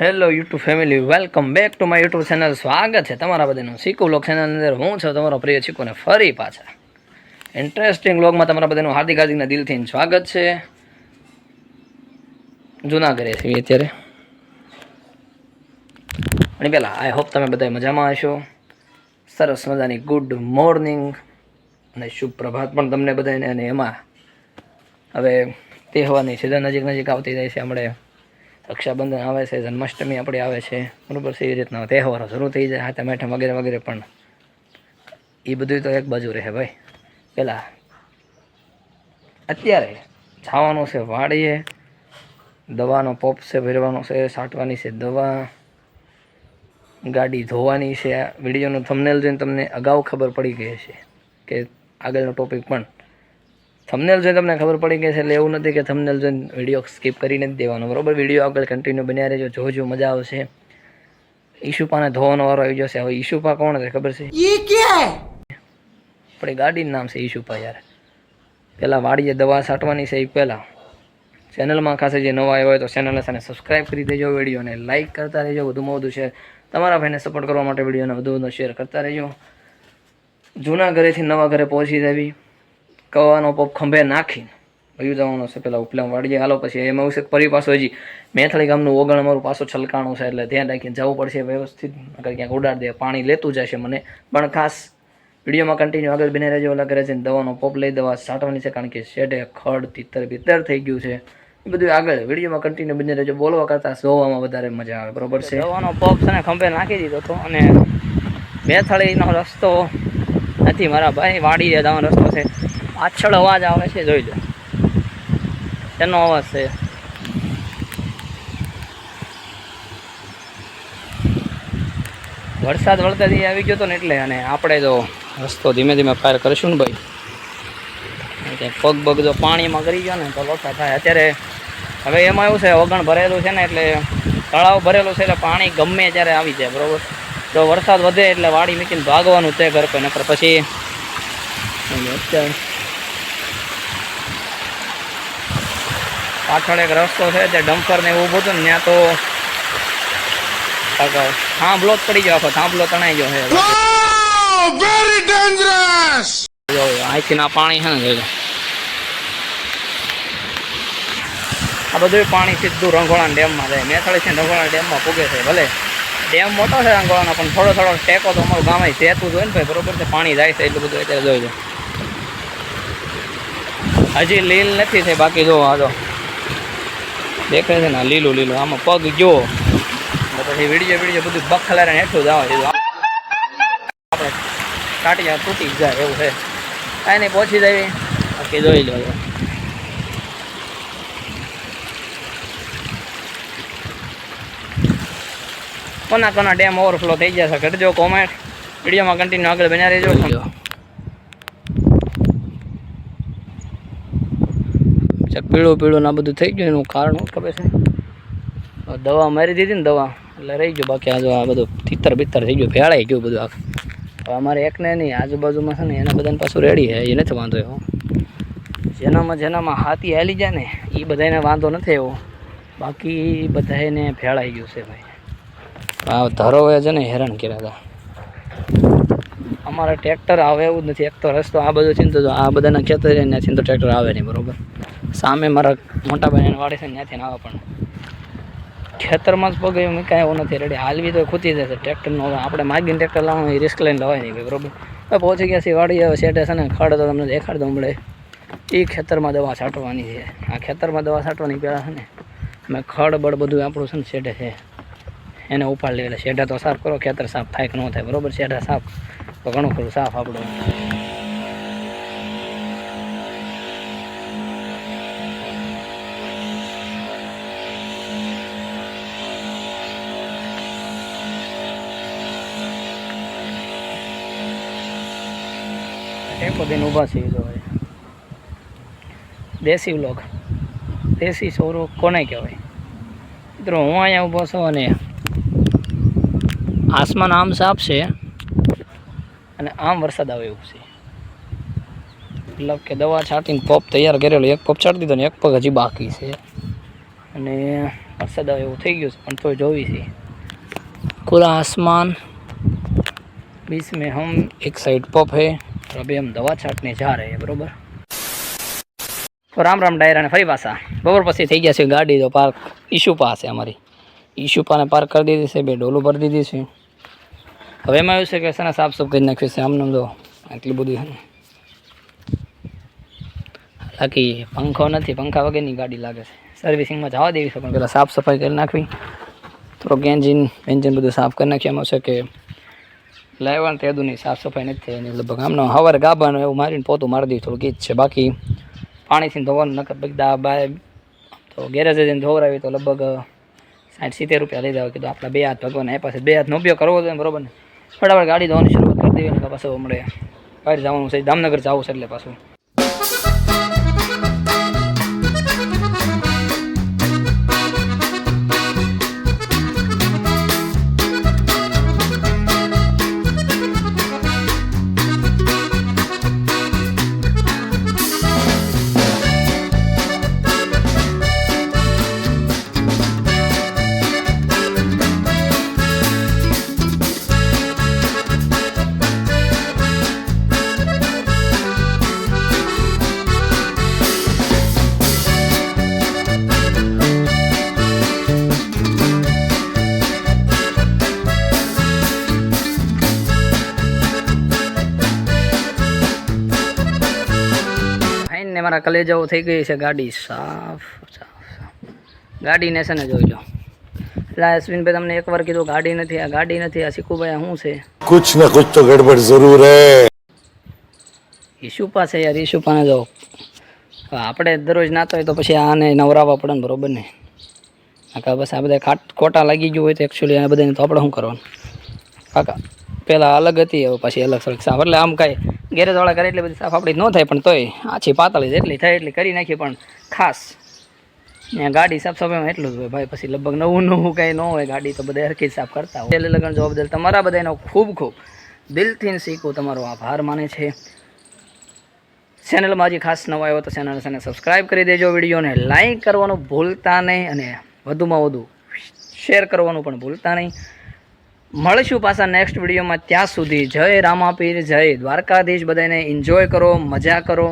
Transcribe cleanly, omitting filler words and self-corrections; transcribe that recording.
Hello YouTube family, welcome back to my YouTube channel. સ્વાગત છે તમારા બધાનું શીખુ વ્લોગ ચેનલ અંદર. હું છું તમારો પ્રિય શીખુને ફરી પાછા ઇન્ટરેસ્ટિંગ વ્લોગમાં તમારા બધાનું હાર્દિક હાર્દિકના દિલથી સ્વાગત છે. જૂનાગઢે છીએ અત્યારે, અને પહેલાં આઈ હોપ તમે બધા મજામાં હશો. સરસ મજાની ગુડ મોર્નિંગ અને શુભ પ્રભાત પણ તમને બધાને. અને એમાં હવે તહેવારની સિઝન નજીક આવતી જાય છે. આપણે રક્ષાબંધન આવે છે, જન્માષ્ટમી આપણે આવે છે, બરાબર છે. એ રીતના તહેવારો શરૂ થઈ જાય, હાથમ આઠમ વગેરે વગેરે. પણ એ બધું તો એક બાજુ રહે ભાઈ. પહેલાં અત્યારે જવાનું છે વાડીએ, દવાનો પોપ છે ભરવાનો છે, છાંટવાની છે દવા, ગાડી ધોવાની છે. વિડીયોનું થંબનેલ જોઈને તમને અગાઉ ખબર પડી ગઈ છે કે આગળનો ટોપિક પણ થંબનેલ જોઈને તમને ખબર પડી ગઈ છે. એટલે એવું નથી કે થંબનેલ જોઈને વિડીયો સ્કીપ કરીને જ દેવાનો, બરાબર. વિડીયો આગળ કન્ટિન્યુ બન્યા રહેજો, જોજો, મજા આવશે. ઈશુપાને ધોવાનો વારો આવી જશે. હવે ઈશુપા કોણ છે ખબર છે? આપણી ગાડીનું નામ છે ઈશુપા યાર. પહેલાં વાડીએ દવા છાંટવાની છે. એ પહેલાં ચેનલમાં ખાસ જે નવા આવ્યા હોય તો ચેનલને સાથે સબસ્ક્રાઈબ કરી દેજો, વિડીયોને લાઇક કરતા રહેજો, વધુમાં વધુ શેર તમારા ભાઈને સપોર્ટ કરવા માટે વિડીયોને વધુ શેર કરતા રહેજો. જૂના ઘરેથી નવા ઘરે પહોંચી જવી, કવાનો પોપ ખંભે નાખીને વયું જવાનું છે. પહેલાં ઉપલા વાડીએ હાલો, પછી એમાં આવશે ફરી પાછું હજી મેથળી ગામનું ઓગણ અમારું પાછું છલકાણું છે, એટલે ધ્યાન રાખીને જવું પડશે વ્યવસ્થિત. અગર ક્યાંક ઉડાડ દે પાણી લેતું જશે મને પણ. ખાસ વિડીયોમાં કન્ટિન્યુ આગળ બને રહેજો. ઓલા ઘરે જઈને દવાનો પોપ લઈ દવા છાંટવાની છે, કારણ કે શેડે ખડ તીતર બીતર થઈ ગયું છે. એ બધું આગળ વિડીયોમાં કન્ટિન્યુ બની રહેજો. બોલવા કરતાં જોવામાં વધારે મજા આવે, બરોબર છે. દવાનો પોપ છે ને ખંભે નાખી દીધો હતો, અને મેથળીનો રસ્તો નથી મારા ભાઈ, વાડીએ જવાનો રસ્તો છે. પાછળ અવાજ આવે છે, જોઈ લો એનો અવાજ છે. વરસાદ વળતાથી આવી ગયો હતો ને એટલે, અને આપણે તો રસ્તો ધીમે ધીમે ફાયર કરીશું ને ભાઈ. પગ બગ જો પાણીમાં કરી ગયો ને તો લોચા થાય. અત્યારે હવે એમાં એવું છે, ઓગણ ભરેલું છે ને, એટલે તળાવ ભરેલું છે, એટલે પાણી ગમે ત્યારે આવી જાય, બરાબર. જો વરસાદ વધે એટલે વાડી મૂકીને ભાગવાનું તે ઘર પર, નકર પછી પાછળ એક રસ્તો છે, તે ડમ્પર ને એવું બધું ને, ત્યાં તો થાંભલો જ પડી ગયો, આખો થાંભલો તણાઈ ગયો છે. અહીંથી ના પાણી છે ને, જોઈ આ બધું પાણી સીધું રંગોળા ડેમમાં જાય. મેથળી છે રંગોળા ડેમમાં પૂગે છે. ભલે ડેમ મોટો છે રંગોળાનો, પણ થોડો થોડો ટેકો તો અમારું ગામ સેતું જ હોય ને ભાઈ, બરોબર છે. પાણી જાય છે એટલું બધું અત્યારે જોઈ લો. હજી લીલ નથી થઈ, બાકી જો આ તો દેખાય છે ને લીલું લીલું. આમાં પગ જો પછી વિડીયો બધું બખલારે હેઠું જવા દીધું. આપણે કાઢી તૂટી જાય એવું છે. કાંઈ નહીં, પહોંચી જાય બાકી જોઈ લો. કોના ડેમ ઓવરફ્લો થઈ જશે કરજો કોમેન્ટ. વિડીયોમાં કન્ટિન્યુ આગળ બન્યા રહેજો. પીળું ના બધું થઈ ગયું. એનું કારણ શું ખબર છે? દવા મારી દીધી ને, દવા એટલે રહી ગયું. બાકી આ બધું તીતર બીતર થઈ ગયું, ભેળાઈ ગયું બધું આખું. હવે અમારે એકને નહીં, આજુબાજુમાં છે ને એના બધાને પાછું રેડી છે. એ નથી વાંધો એવો. જેનામાં હાથી હાલી જાય ને એ બધાને વાંધો નથી એવો. બાકી બધાને ભેળાઈ ગયું છે ભાઈ. આ ધરોએ છે ને હેરાન કર્યા હતા. અમારે ટ્રેક્ટર આવે એવું જ નથી. એક તો રસ્તો આ બધું છે ને, તો આ બધાના ખેતર છે ત્યાંથી તો ટ્રેક્ટર આવે નહીં, બરાબર. સામે મારા મોટા ભાઈને વાડે છે ને, ત્યાંથી આવે, પણ ખેતરમાં જ પગ એવું કાંઈ એવું નથી. રેડી હાલવી તો ખૂતી જશે ટ્રેક્ટરનો. હવે આપણે માગીને ટ્રેક્ટર લાવવાનું એ રિસ્ક લઈને લવાય નહીં, બરાબર. હવે પહોંચી ગયા છીએ વાડી. હવે શેડે છે ને ખડ તો તમને દેખાડ દો મળે. એ ખેતરમાં દવા છાંટવાની છે. આ ખેતરમાં દવા છાંટવાની પહેલાં છે ને મેં ખડ બળ બધું આપણું છે ને શેડે છે એને ઉપાડ લે. એટલે શેઢા તો સાફ કરો, ખેતર સાફ થાય કે ન થાય, બરાબર. શેઢા સાફ તો ઘણું ખરું સાફ આપણું. ટેકો દઈને ઊભા છીએ. જો દેશી વ્લોગ, દેશી સોરું કોને કહેવાય મિત્રો. હું અહીંયા ઊભો છું અને આસમાન આમ સાફ છે અને આમ વરસાદ આવે એવું છે. મતલબ કે દવા છાંટીને પોપ તૈયાર કરેલો, એક પોપ છાંટી દીધો ને એક પગ હજી બાકી છે. અને वरसाद आवे एवुं थई गयुं छे पण तोय जोवी छे। खुला आसमान, बीच में हम एक साइड पप है और अभी हम दवा छाटने जा रहे हैं बरोबर। तो राम राम डायरा ने फरी पासा बपोर पछी थई गया छे। गाड़ी तो पार्क ईशुपा छे अमारी, ईशुपाने पार्क कर दीधी छे, बे डोलो भरी दीधी छे। हवे एमां एवुं छे के सेने साफ सूफ करी नाख्युं छे। आमने जो आटली बधी छे बाकी पंखो नथी, पंखा वगरनी गाड़ी लागे छे। सर्विसिंग में जवा देवी छे पण पेला साफ सफाई करी नाखवी। थोड़ोक एंजीन बधुं साफ करी नाख्युं। एमां छे के लाव्या तेदुनी साफ सफाई नहीं थी। लगभग आमनो हवारे गाबानो एवुं मारीने पोतुं मारी दीधुं थोड़ुं गीच छे। बाकी पाणीथी धोવાનું नकर बगदा बाय तो गैरेज जईने धोवरावी तो लगभग 60-70 रुपया लई जावे। कीधुं आपણા બે હાથ ભગવાન આપ્યા છે, બે હાથનો ઉપયોગ કરવો જોઈએ બरोबर ने। फटाफट गाड़ी धोવાની શરૂઆત કરી દેવી ને પાછું હમણે બહાર જવાનું છે, જામનગર જવું છે એટલે પાછું ને મારા કલેજાઓ થઈ ગઈ છે। ગાડી સાફ ગાડીને છે ને જોઈ લો। એટલે અશ્વિનભાઈ તમને એકવાર કીધું ગાડી નથી, આ ગાડી નથી, આ શીખુભાઈ શું છે? कुछ ना कुछ तो गड़बड़ जरूर है। ઈશુપા છે યાર, ઈશુપાને જો આપણે દરરોજ નાતો હોય તો પછી આને નવરાવવા પડે ને બરોબર ને। કાકા બસ આ બધા ખોટા લાગી ગયું હોય તો એકચ્યુઅલી આ બધાને તો આપણે શું કરવાનું કાકા? પહેલાં અલગ હતી, હવે પછી અલગ થોડીક સાફ। એટલે આમ કાંઈ ગેરેજવાળા કરે એટલી બધી સાફ આપણી ન થાય, પણ તોય આછી પાતળી જેટલી થાય એટલી કરી નાખી। પણ ખાસ ત્યાં ગાડી સાફ સફાઈમાં એટલું જ હોય ભાઈ, પછી લગભગ નવું કાંઈ ન હોય। ગાડી તો બધા હરખી જ સાફ કરતા હોય। એટલે લગન જોવા બદલ તમારા બધાનો ખૂબ ખૂબ દિલથી શીખું તમારો આભાર માને છે। ચેનલમાં હજી ખાસ નવા આવ્યો તો ચેનલને સબસ્ક્રાઈબ કરી દેજો, વિડીયોને લાઈક કરવાનું ભૂલતા નહીં અને વધુમાં વધુ શેર કરવાનું પણ ભૂલતા નહીં। મળીશું પાછા નેક્સ્ટ વિડીયોમાં, ત્યાં સુધી જય રામાપીર, જય દ્વારકાધીશ। બધાને એન્જોય કરો, મજા કરો।